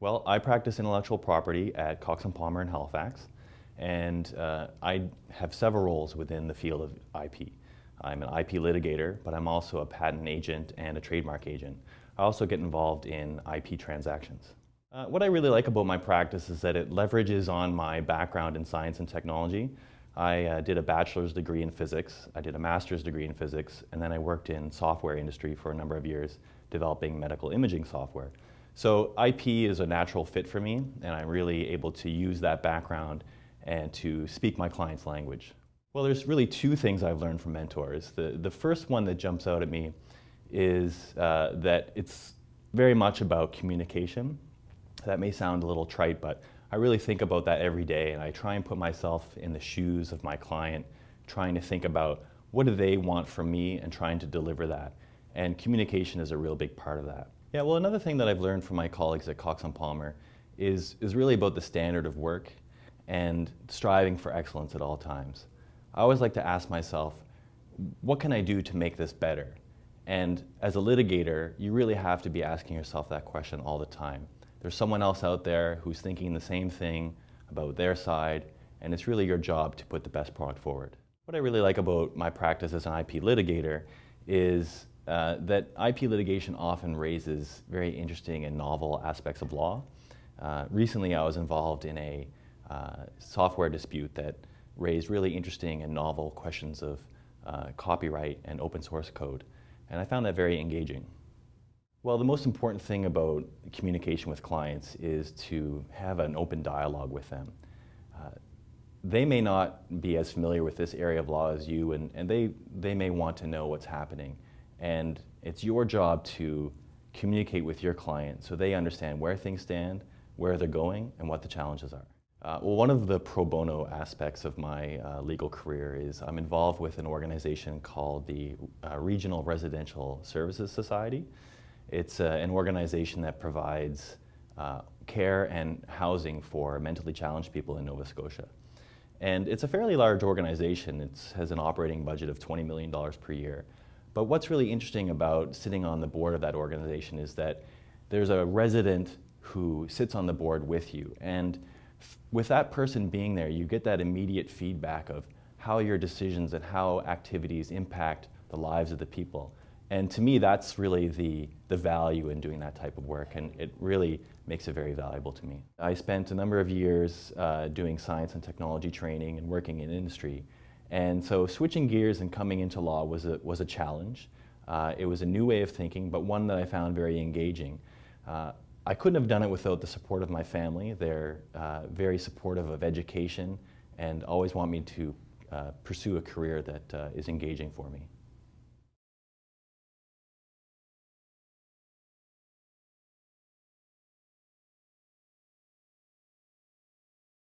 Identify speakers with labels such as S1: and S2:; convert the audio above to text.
S1: Well, I practice intellectual property at Cox & Palmer in Halifax, and I have several roles within the field of IP. I'm an IP litigator, but I'm also a patent agent and a trademark agent. I also get involved in IP transactions. What I really like about my practice is that it leverages on my background in science and technology. I did a bachelor's degree in physics, I did a master's degree in physics, and then I worked in software industry for a number of years developing medical imaging software. So IP is a natural fit for me, and I'm really able to use that background and to speak my client's language. Well, there's really two things I've learned from mentors. The first one that jumps out at me is that it's very much about communication. That may sound a little trite, but I really think about that every day, and I try and put myself in the shoes of my client, trying to think about what do they want from me and trying to deliver that. And communication is a real big part of that. Yeah, well, another thing that I've learned from my colleagues at Cox & Palmer is really about the standard of work and striving for excellence at all times. I always like to ask myself, what can I do to make this better? And as a litigator, you really have to be asking yourself that question all the time. There's someone else out there who's thinking the same thing about their side, and it's really your job to put the best product forward. What I really like about my practice as an IP litigator is that IP litigation often raises very interesting and novel aspects of law. Recently I was involved in a software dispute that raised really interesting and novel questions of copyright and open source code, and I found that very engaging. Well, the most important thing about communication with clients is to have an open dialogue with them. They may not be as familiar with this area of law as you, and they may want to know what's happening. And it's your job to communicate with your client so they understand where things stand, where they're going, and what the challenges are. Well, one of the pro bono aspects of my legal career is I'm involved with an organization called the Regional Residential Services Society. It's an organization that provides care and housing for mentally challenged people in Nova Scotia. And it's a fairly large organization. It has an operating budget of $20 million per year. But what's really interesting about sitting on the board of that organization is that there's a resident who sits on the board with you. And with that person being there, you get that immediate feedback of how your decisions and how activities impact the lives of the people. And to me, that's really the value in doing that type of work, and it really makes it very valuable to me. I spent a number of years doing science and technology training and working in industry. And so switching gears and coming into law was a challenge. It was a new way of thinking, but one that I found very engaging. I couldn't have done it without the support of my family. They're very supportive of education and always want me to pursue a career that is engaging for me.